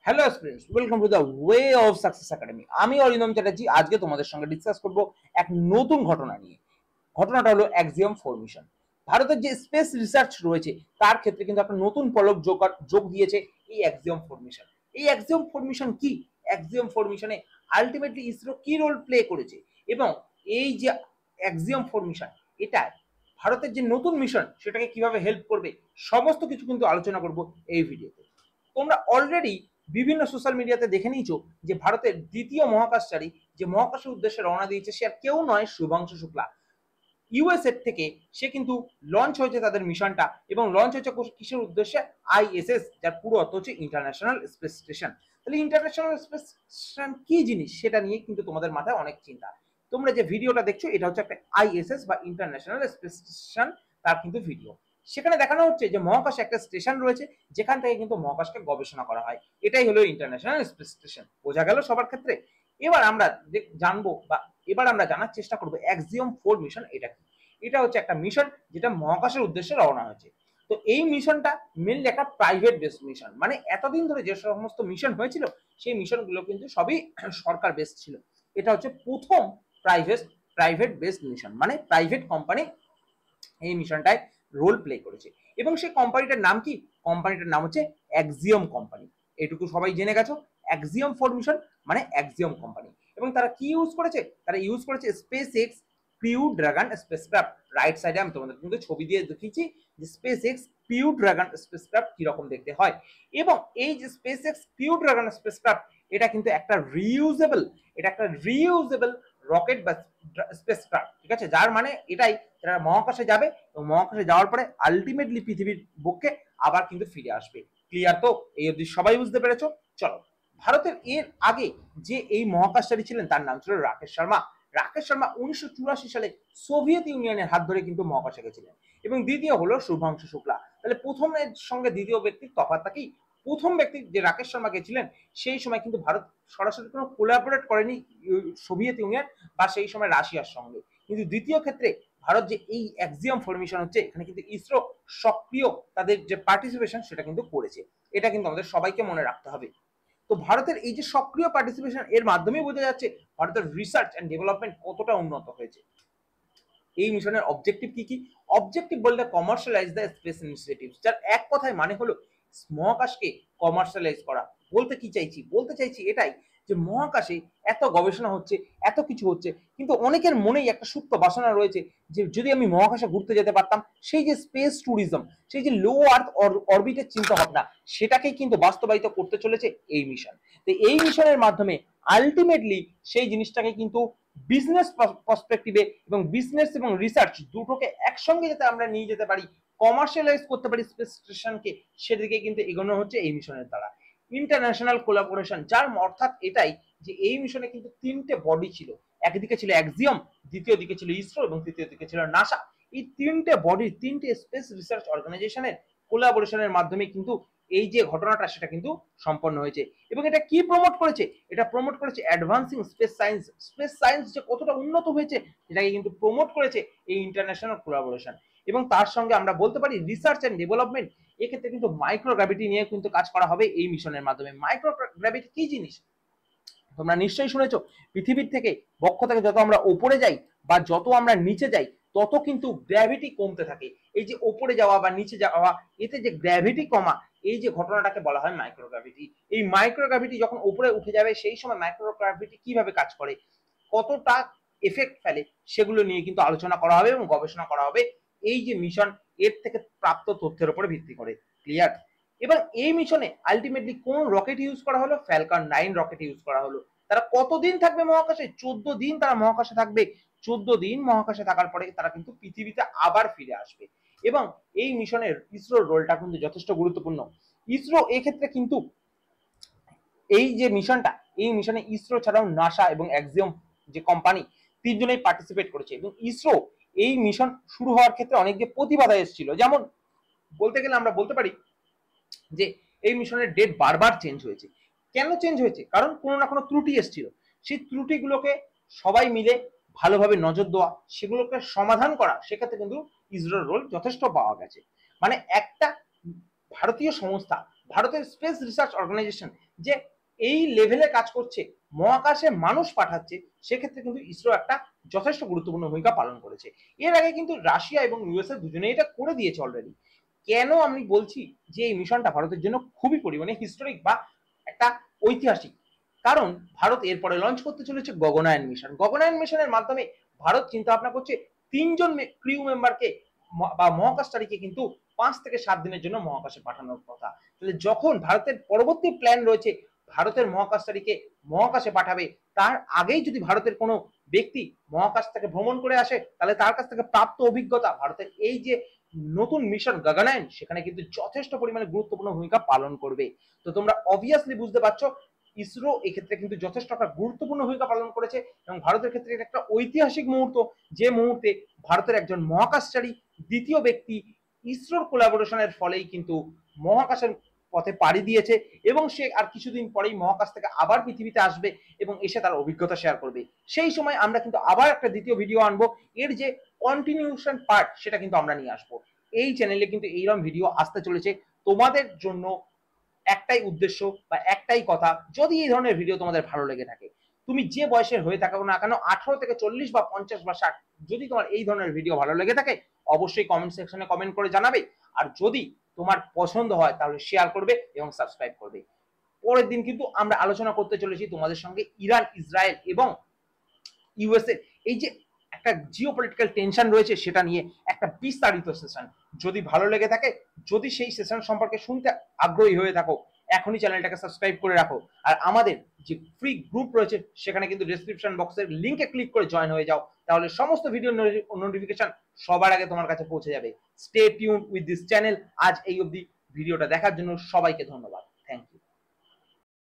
Hello students, welcome to the way of success academy. আমি অরিন্দম চ্যাটার্জি। আজকে তোমাদের সঙ্গে ডিসকাস করব এক নতুন ঘটনা নিয়ে। ঘটনাটা হলো অ্যাক্সিওম 4 মিশন। ভারতের যে স্পেস রিসার্চ রয়েছে তার ক্ষেত্রে কিন্তু একটা নতুন পলক যোগ দিয়েছে এই অ্যাক্সিওম 4 মিশন। এই অ্যাক্সিওম 4 মিশন কি? অ্যাক্সিওম 4 মিশনে আলটিমেটলি ইসরো কি রোল প্লে করেছে এবং এই যে অ্যাক্সিওম 4 মিশন, এটা ভারতের যে নতুন মিশন সেটাকে কিভাবে হেল্প করবে, সমস্ত কিছু কিন্তু আলোচনা করব এই ভিডিওতে। তোমরা অলরেডি বিভিন্ন সোশ্যাল মিডিয়াতে দেখে নিয়েছো যে ভারতের দ্বিতীয় মহাকাশচারী যে মহাকাশের উদ্দেশ্যে রওনা দিয়েছে সে আর কেউ নয়, শুভাংশু শুক্লা। ইউএস এর থেকে সে কিন্তু লঞ্চ হয়েছে তাদের মিশনটা, এবং লঞ্চ হয়েছে কিসের উদ্দেশ্যে? আইএসএস, যার পুরো অর্থ হচ্ছে ইন্টারন্যাশনাল স্পেস স্টেশন। তাহলে ইন্টারন্যাশনাল স্পেস স্টেশন কি জিনিস সেটা নিয়ে কিন্তু তোমাদের মাথায় অনেক চিন্তা। তোমরা যে ভিডিওটা দেখছো এটা হচ্ছে একটা আইএসএস বা ইন্টারন্যাশনাল স্পেস স্টেশন, তার কিন্তু ভিডিও। সেখানে দেখানো হচ্ছে যে মহাকাশে একটা স্টেশন রয়েছে যেখান থেকে কিন্তু মহাকাশকে গবেষণা করা হয়। এটাই হলো ইন্টারন্যাশনাল স্পেস স্টেশন। বোঝা গেল সবার ক্ষেত্রে? এবার আমরা জানবো বা এবার আমরা জানার চেষ্টা করবো অ্যাক্সিওম 4 মিশন এটা কি। এটা হচ্ছে একটা মিশন যেটা মহাকাশের উদ্দেশ্যে রওনা হয়েছে। তো এই মিশনটা মেনলি একটা প্রাইভেট বেসড মিশন। মানে এতদিন ধরে যে সমস্ত মিশন হয়েছিল সেই মিশনগুলো কিন্তু সবই সরকার বেসড ছিল। এটা হচ্ছে প্রথম প্রাইভেট প্রাইভেট বেসড মিশন, মানে প্রাইভেট কোম্পানি এই মিশনটায় রোল প্লে করেছে। এবং সেই কোম্পানিটার নাম কি? কোম্পানিটার নাম হচ্ছে অ্যাক্সিওম কোম্পানি। এটুকু সবাই জেনে গেছো। অ্যাক্সিওম 4 মিশন মানে অ্যাক্সিওম কোম্পানি। এবং তারা কি ইউজ করেছে? তারা ইউজ করেছে space x crew dragon spacecraft. Right সাইডে আমি তোমাদের কিন্তু ছবি দিয়ে দেখিয়েছি যে space x crew dragon spacecraft কিরকম দেখতে হয়। এবং এই যে space x crew dragon spacecraft, এটা কিন্তু একটা রিইউজেবল রকেট বা স্পেসক্রাফট, ঠিক আছে? যার মানে এটাই, যারা মহাকাশে যাবে এবং মহাকাশে যাওয়ার পরে আলটিমেটলি পৃথিবীর বুকে আবার কিন্তু ফিরে আসবে। ক্লিয়ার তো? এই অবধি সবাই বুঝতে পেরেছো? চলো, ভারতের এর আগে যে এই মহাকাশচারী ছিলেন তার নাম ছিল রাকেশ শর্মা। রাকেশ শর্মা 1984 সালে সোভিয়েত ইউনিয়নের হাত ধরে কিন্তু মহাকাশে গেছিলেন। এবং দ্বিতীয় হলো শুভাংশু শুক্লা। তাহলে প্রথমের সঙ্গে দ্বিতীয় ব্যক্তির তফাৎটা কি? প্রথম ব্যক্তি যে রাকেশ শর্মা গেছিলেন সেই সময় কিন্তু ভারত সরাসরি কোনো কোলাবোরেট করেনি সোভিয়েত ইউনিয়ন বা সেই সময় রাশিয়ার সঙ্গে। কিন্তু দ্বিতীয় ক্ষেত্রে ভারত যে এই অ্যাক্সিওম 4 মিশন হচ্ছে, এখানে কিন্তু ইসরো সক্রিয় তাদের যে পার্টিসিপেশন সেটা কিন্তু করেছে। এটা কিন্তু আমাদের সবাইকে মনে রাখতে হবে। তো ভারতের এই যে সক্রিয় পার্টিসিপেশন, এর মাধ্যমেই বোঝা যাচ্ছে ভারতের রিসার্চ এন্ড ডেভেলপমেন্ট কতটা উন্নত হয়েছে। এই মিশনের অবজেক্টিভ কি কি? অবজেক্টিভ বলতে কমার্শিয়ালাইজ দ্য স্পেস ইনিশিয়েটিভস, যার এক কথায় মানে হলো মহাকাশকে কমার্শিয়ালাইজ করা। বলতে চাইছি এটাই যে মহাকাশে এত গবেষণা হচ্ছে, এত কিছু হচ্ছে, কিন্তু অনেকের মনেই একটা সুপ্ত বাসনা রয়েছে যে যদি আমি মহাকাশে ঘুরতে যেতে পারতাম। সেই যে স্পেস ট্যুরিজম, সেই যে লো আর্থ অরবিটের চিন্তা ভাবনা, সেটাকেই কিন্তু বাস্তবায়িত করতে চলেছে এই মিশন। তো এই মিশনের মাধ্যমে আলটিমেটলি সেই জিনিসটাকে কিন্তু বিজনেস পার্সপেক্টিভে এবং বিজনেস এবং রিসার্চ দুটোকে একসঙ্গে যাতে আমরা নিয়ে যেতে পারি, কমার্শিয়ালাইজ করতে পারি স্পেস স্টেশনকে, সেদিকে কিন্তু এগোনো হচ্ছে এই মিশনের দ্বারা। ইন্টারন্যাশনাল কোলাবোরেশন, যার অর্থাৎ এটাই যে এই মিশনে কিন্তু তিনটে বডি ছিল। একদিকে ছিল অ্যাক্সিওম, দ্বিতীয় দিকে ছিল ইসরো এবং তৃতীয় দিকে ছিল নাসা। এই তিনটে বডি, তিনটে স্পেস রিসার্চ অর্গানাইজেশনের কোলাবোরেশনের মাধ্যমে কিন্তু এই যে ঘটনাটা সেটা কিন্তু সম্পন্ন হয়েছে। এবং এটা কি প্রমোট করেছে? এটা প্রমোট করেছে advancing space science. Space science যে কতটা উন্নত হয়েছে সেটাকে কিন্তু প্রমোট করেছে এই ইন্টারন্যাশনাল কোলাবোরেশন। এবং তার সঙ্গে আমরা বলতে পারি রিসার্চ এন্ড ডেভেলপমেন্ট। এক্ষেত্রে কিন্তু মাইক্রোগ্র্যাভিটি নিয়ে কিন্তু কাজ করা হবে এই মিশনের মাধ্যমে। মাইক্রোগ্র্যাভিটি কি জিনিস তোমরা নিশ্চয়ই শুনেছো। পৃথিবীর থেকে বক্ষ থেকে যত আমরা ওপরে যাই বা যত আমরা নিচে যাই তত কিন্তু গ্র্যাভিটি কমতে থাকে। এই যে ওপরে যাওয়া বা নিচে যাওয়া, এতে যে গ্র্যাভিটি কমা, এই যে ঘটনাটাকে বলা হয় মাইক্রোগ্র্যাভিটি। এই মাইক্রোগ্র্যাভিটি যখন উপরে উঠে যাবে সেই সময় মাইক্রোগ্র্যাভিটি কিভাবে কাজ করে, কতটা এফেক্ট ফেলে, সেগুলো নিয়ে কিন্তু আলোচনা করা হবে এবং গবেষণা করা হবে এই যে মিশন এর থেকে প্রাপ্ত তথ্যের উপরে ভিত্তি করে। ক্লিয়ার? এবং এই মিশনে আলটিমেটলি কোন রকেট ইউজ করা হলো? ফ্যালকন 9 রকেট ইউজ করা হলো। তারা কতদিন থাকবে মহাকাশে? 14 দিন তারা মহাকাশে থাকবে। 14 দিন মহাকাশে থাকার পরে তারা কিন্তু পৃথিবীতে আবার ফিরে আসবে। এবং এই মিশনের ইসরোর রোলটা কিন্তু যথেষ্ট গুরুত্বপূর্ণ। ইসরো এক্ষেত্রে কিন্তু এই যে মিশনটা, এই মিশনে ইসরো ছাড়াও নাসা এবং অ্যাক্সিওম যে কোম্পানি, তিনজনেই পার্টিসিপেট করেছে। এবং ইসরো এই মিশন শুরু হওয়ার ক্ষেত্রে অনেক যে প্রতিবাধা এসেছিল, যেমন বলতে গেলে আমরা বলতে পারি যে এই মিশনের ডেট বারবার চেঞ্জ হয়েছে। কেন চেঞ্জ হয়েছে? কারণ কোনো না কোনো ত্রুটি এসেছিল। সেই ত্রুটিগুলোকে সবাই মিলে ভালোভাবে নজর দেওয়া, সেগুলোকে সমাধান করা, সেক্ষেত্রে কিন্তু ইসরোর রোল যথেষ্ট পাওয়া গেছে। মানে একটা ভারতীয় সংস্থা ভারতের স্পেস রিসার্চ অর্গানাইজেশন যে এই লেভেলে কাজ করছে, মহাকাশে মানুষ পাঠাচ্ছে, সেক্ষেত্রে কিন্তু ইসরো একটা যথেষ্ট গুরুত্বপূর্ণ ভূমিকা পালন করেছে। এর আগে কিন্তু রাশিয়া এবং ইউএসএ দুজনেই এটা করে দিয়েছে অলরেডি। কেন আমি বলছি যে এই মিশনটা ভারতের জন্য খুবই পরিমাণে হিস্টোরিক বা একটা ঐতিহাসিক? কারণ ভারত এরপরে লঞ্চ করতে চলেছে গগনায়ন মিশন। গগনায়ন মিশনের মাধ্যমে ভারত চিন্তা ভাবনা করছে 3 জন ক্রিউ মেম্বারকে বা মহাকাশচারীকে কিন্তু 5 থেকে 7 দিনের জন্য মহাকাশে পাঠানোর কথা। তাহলে যখন ভারতের পরবর্তী প্ল্যান রয়েছে ভারতের মহাকাশচারীকে মহাকাশে পাঠাবে, তার আগেই যদি ভারতের কোনো ব্যক্তি মহাকাশ থেকে ভ্রমণ করে আসে, তাহলে তার কাছ থেকে প্রাপ্ত অভিজ্ঞতা ভারতের এই যে নতুন মিশন গগনায়ন, সেখানে কিন্তু যথেষ্ট পরিমাণে গুরুত্বপূর্ণ ভূমিকা পালন করবে। তো তোমরা অবভিয়াসলি বুঝতে পারছো ইসরো এক্ষেত্রে কিন্তু যথেষ্ট একটা গুরুত্বপূর্ণ ভূমিকা পালন করেছে এবং ভারতের ক্ষেত্রে এটা একটা ঐতিহাসিক মুহূর্ত, যে মুহূর্তে ভারতের একজন মহাকাশচারী দ্বিতীয় ব্যক্তি ইসরোর কোলাবোরেশনের ফলেই কিন্তু মহাকাশের পথে পাড়ি দিয়েছে এবং সে আর কিছুদিন পরেই মহাকাশ থেকে আবার পৃথিবীতে আসবে এবং এসে তার অভিজ্ঞতা শেয়ার করবে। সেই সময় আমরা কিন্তু আবার একটা দ্বিতীয় ভিডিও আনবো, এর যে কন্টিনিউশন পার্ট সেটা কিন্তু আমরা নিয়ে আসবো। এই চ্যানেলে কিন্তু এইরকম ভিডিও আসতে চলেছে তোমাদের জন্য। একটাই উদ্দেশ্য বা একটাই কথা, যদি এই ধরনের ভিডিও তোমাদের ভালো লেগে থাকে, তুমি যে বয়সের হয়ে থাকো না কেন, 18 থেকে 40 বা 50 বা 60, যদি তোমার এই ধরনের ভিডিও ভালো লেগে থাকে অবশ্যই কমেন্ট সেকশনে কমেন্ট করে জানাবে। আর যদি তোমার পছন্দ হয় তাহলে শেয়ার করবে এবং সাবস্ক্রাইব করবে। পরের দিন কিন্তু আমরা আলোচনা করতে চলেছি তোমাদের সঙ্গে ইরান, ইসরায়েল এবং ইউএসএ এই যে একটা জিওপলিটিক্যাল টেনশন রয়েছে সেটা নিয়ে একটা বিস্তারিত সেশন। যদি ভালো লেগে থাকে, যদি সেই সেশন সম্পর্কে শুনতে আগ্রহী হয়ে থাকো, এখনই চ্যানেলটাকে সাবস্ক্রাইব করে রাখো। আর আমাদের যে ফ্রি গ্রুপ রয়েছে সেখানে কিন্তু ডেসক্রিপশন বক্সের লিংকে ক্লিক করে জয়েন হয়ে যাও, তাহলে সমস্ত ভিডিও নোটিফিকেশন সবার আগে তোমার কাছে পৌঁছে যাবে। Stay tune with this channel. আজ এই অবধি, ভিডিওটা দেখার জন্য সবাইকে ধন্যবাদ।